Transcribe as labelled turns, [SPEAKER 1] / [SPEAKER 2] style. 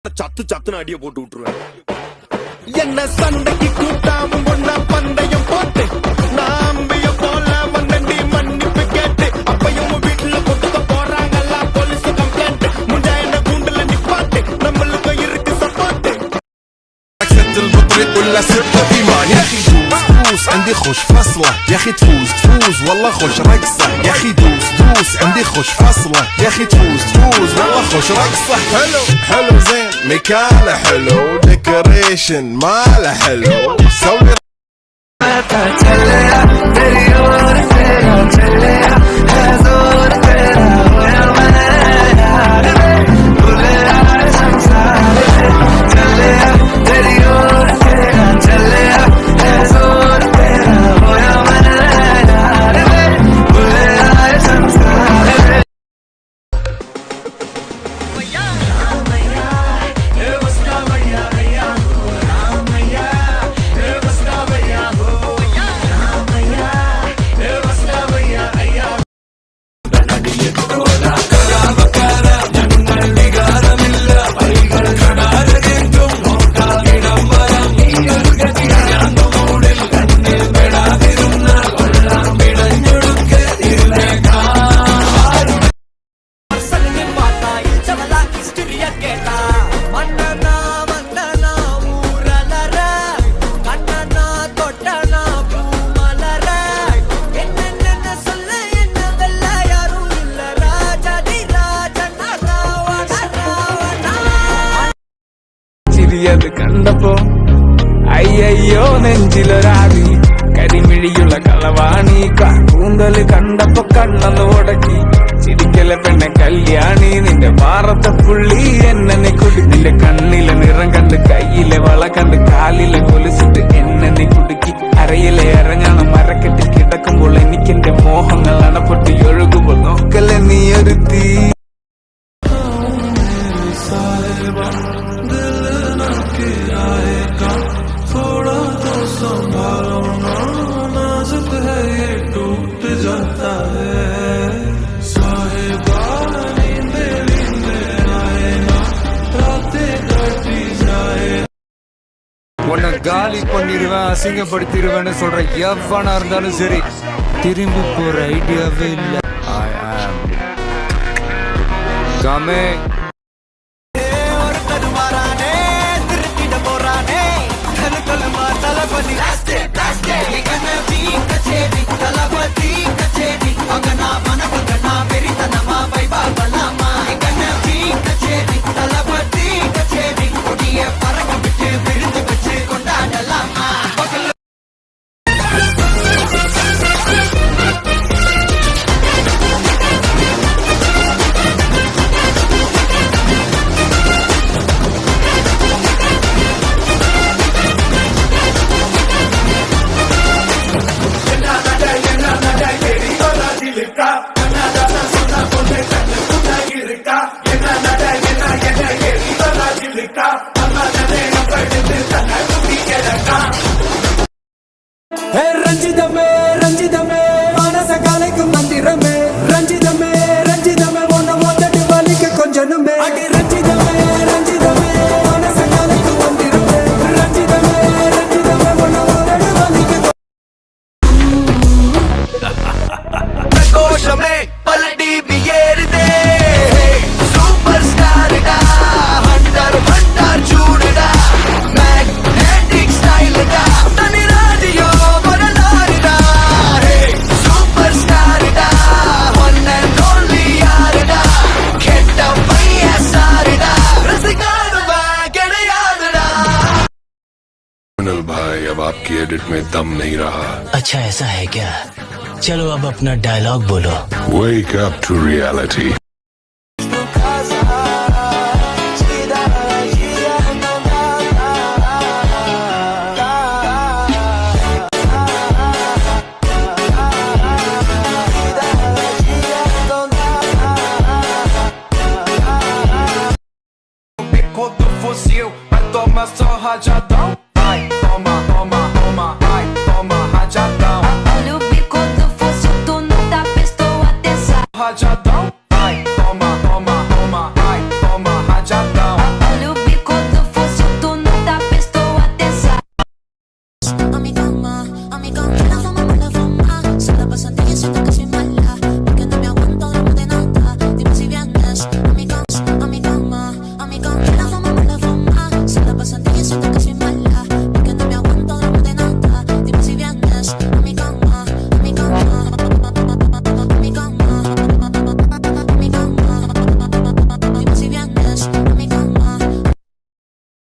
[SPEAKER 1] சத்து சத்துன்னு அடிய போட்டு விட்டுருவேன். என்ன சண்டைக்கு கூட்டாம ஒன்னா பந்தயம் போட்டு நாம்பிய போல வந்தண்டி மன்னிப்பு கேட்டு அப்பையும் வீட்டுல கொட்டுக்க போறாங்கல்ல போலீஸ் கம்ப்ளைண்ட் முஞ்சா என்ன கூண்டுல நிப்பாட்டு நம்மளுக்கு இருக்கு சப்போர்ட்.
[SPEAKER 2] ولا ستة إيمان يا أخي دوس دوس عندي خوش فصلة يا أخي تفوز تفوز والله خوش رقصة يا أخي دوس دوس عندي خوش فصلة يا أخي تفوز تفوز والله خوش رقصة. حلو حلو زين مكانه حلو ديكوريشن ماله حلو سوي
[SPEAKER 3] കണ്ടപ്പോ അയ്യോ നെഞ്ചിലൊരാവി കരിമിഴിയുള്ള കളവാണി കൂന്തല് കണ്ടപ്പോ കണ്ണന്ന് ഉടക്കി ചിരിക്കല പെണ്ണെ കല്യാണി നിന്റെ പാറത്തെ പുള്ളി എന്നെ കുടി നിന്റെ കണ്ണിലെ നിറം കണ്ട് കയ്യിലെ വള കണ്ട് കാലിലെ കൊലിച്ചിട്ട് എന്നെ കുടുക്കി അരയിലെ ഇറങ്ങണം മരക്കെട്ടിൽ കിടക്കുമ്പോൾ എനിക്കെന്റെ മോഹങ്ങൾ അണപ്പൊട്ടി ഒഴുകുമ്പോൾ നോക്കല്ലേ നീ ഒരു തീ
[SPEAKER 4] உன்னை காலி பண்ணிடுவேன் அசிங்கப்படுத்திடுவேன்னு சொல்ற எவனா இருந்தாலும் சரி திரும்பி போற ஐடியாவே இல்லை. ஐ ஆம் கமிங்.
[SPEAKER 5] ரஞ்சிதமே ரஞ்சிதமே மனச கலைக்கும் மந்திரமே ரஞ்சிதமே ரஞ்சிதமே உன்னை மொத்தட்டு வலிக்க கொஞ்சனுமே அடி ரஞ்சிதமே ரஞ்சிதமே மனச கலைக்கும் மந்திரமே ரஞ்சிதமே ரஞ்சிதமே உன்னை மொத்தட்டு வலிக்க
[SPEAKER 1] கோஷமே பலடி பியேறுதே சூப்பர் ஸ்டார்டா ஹண்டர் ஹண்டர் சூடுடா மேக்னெட்டிக் ஸ்டைல்டா தனி ராடியோ வரலாறுடா சூப்பர் ஸ்டார்டா ஒன் அண்ட் ஒன்லி யாருடா கெட்ட பையன் சாருடா ரசிகானுவா கிடையாதுடா.
[SPEAKER 2] भाई अब आपकी एडिट में दम नहीं रहा.
[SPEAKER 6] अच्छा ऐसा है क्या? चलो अब अपना डायलॉग बोलो.
[SPEAKER 2] Wake up to reality.
[SPEAKER 1] Quando fosse eu, vai tomar só rajadão. Vai, toma, toma, toma, vai, toma rajadão.
[SPEAKER 7] Olha o bico do fosso, tu não tá
[SPEAKER 1] Raja